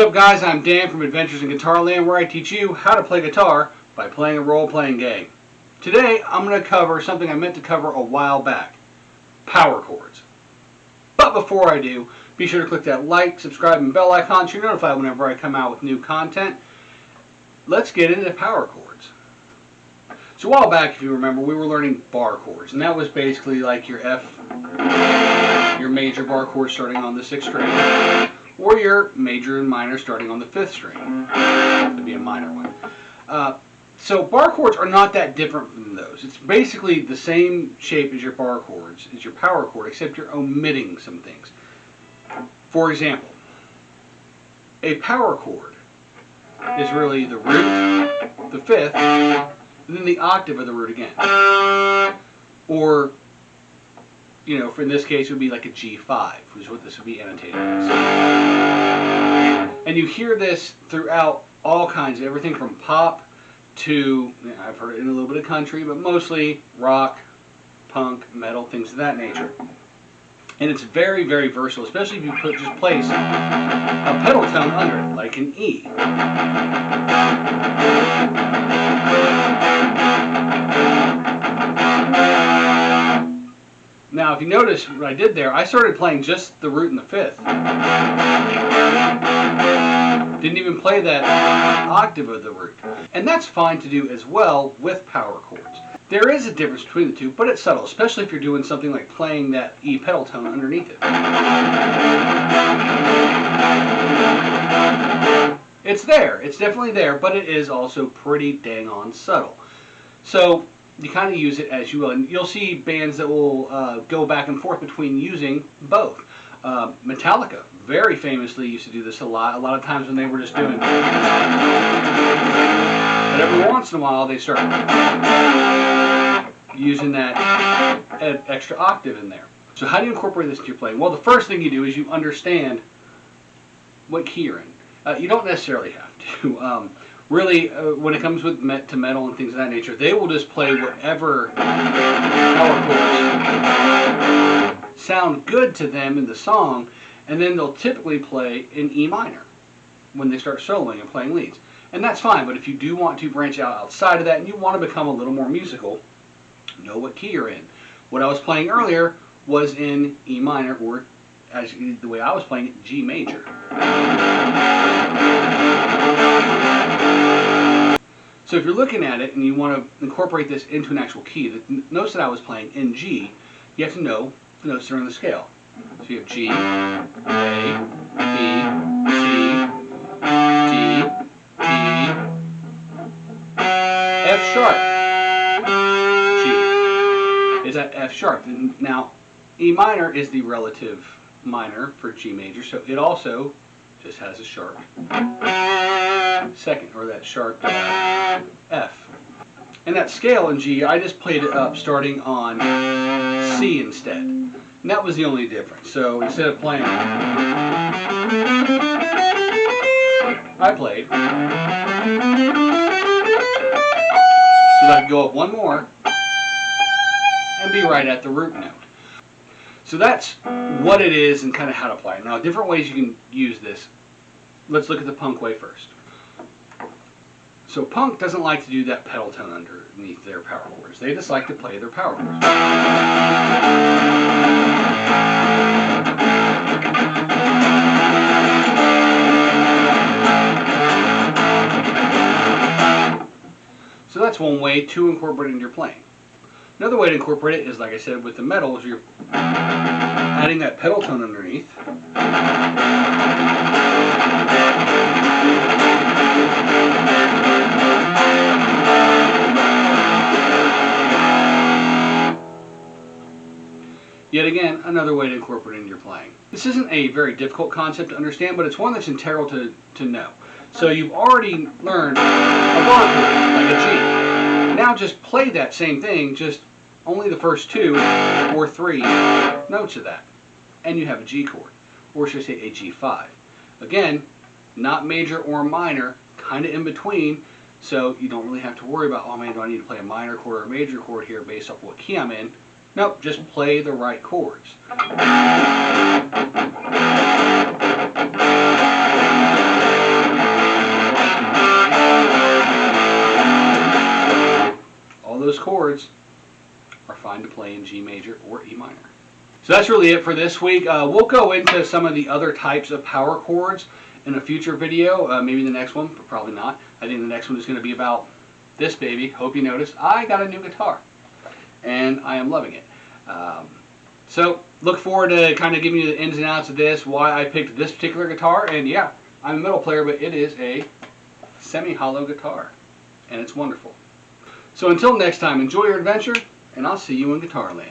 up, guys? I'm Dan from Adventures in Guitarland, where I teach you how to play guitar by playing a role-playing game. Today I'm going to cover something I meant to cover a while back: power chords. But before I do, be sure to click that like, subscribe, and bell icon so you're notified whenever I come out with new content. Let's get into power chords. So a while back, if you remember, we were learning bar chords, and that was basically like your F, your major bar chord starting on the 6th string, or your major and minor starting on the 5th string. That would be a minor one. So bar chords are not that different from those. It's basically the same shape as your bar chords, as your power chord, except you're omitting some things. For example, a power chord is really the root, the 5th, and then the octave of the root again. Or, you know, for in this case, it would be like a G5, which is what this would be annotated as. And you hear this throughout all kinds of everything from pop to, I've heard it in a little bit of country, but mostly rock, punk, metal, things of that nature. And it's very, very versatile, especially if you just place a pedal tone under it, like an E. Now, if you notice what I did there, I started playing just the root and the 5th. Didn't even play that octave of the root. And that's fine to do as well with power chords. There is a difference between the two, but it's subtle, especially if you're doing something like playing that E pedal tone underneath it. It's there, it's definitely there, but it is also pretty dang on subtle. So you kind of use it as you will, and you'll see bands that will go back and forth between using both. Metallica very famously used to do this a lot of times when they were just doing it. But every once in a while they start using that extra octave in there. So how do you incorporate this into your playing? Well, the first thing you do is you understand what key you're in. You don't necessarily have to. Really, when it comes to metal and things of that nature, they will just play whatever power chords sound good to them in the song, and then they'll typically play in E minor when they start soloing and playing leads. And that's fine, but if you do want to branch out outside of that and you want to become a little more musical, know what key you're in. What I was playing earlier was in E minor, or as the way I was playing it, G major. So if you're looking at it and you want to incorporate this into an actual key, the notes that I was playing in G, you have to know the notes that are on the scale. So you have G, A, B, C, D, E, F sharp, G. Is that F sharp? And now, E minor is the relative minor for G major, so it also just has a sharp second, or that sharp F. And that scale in G, I just played it up starting on C instead. And that was the only difference. So instead of playing, I played. So that I could go up one more and be right at the root note. So that's what it is and kind of how to play it. Now, different ways you can use this. Let's look at the punk way first. So punk doesn't like to do that pedal tone underneath their power chords. They just like to play their power chords. So that's one way to incorporate it into your playing. Another way to incorporate it is, like I said, with the metal, is you're adding that pedal tone underneath. Yet again, another way to incorporate it into your playing. This isn't a very difficult concept to understand, but it's one that's integral to know. So you've already learned a bar chord, like a G. Now just play that same thing, just only the first 2 or 3 notes of that, and you have a G chord, or should I say a G5. Again, not major or minor, kind of in between, so you don't really have to worry about, oh man, do I need to play a minor chord or a major chord here based off what key I'm in. Nope, just play the right chords. play in G major or E minor. So that's really it for this week. We'll go into some of the other types of power chords in a future video, maybe the next one, but probably not. I think the next one is going to be about this baby. Hope you noticed I got a new guitar, and I am loving it. So look forward to kind of giving you the ins and outs of this, why I picked this particular guitar, and yeah, I'm a metal player, but it is a semi-hollow guitar, and it's wonderful. So until next time, enjoy your adventure, and I'll see you in Guitarland.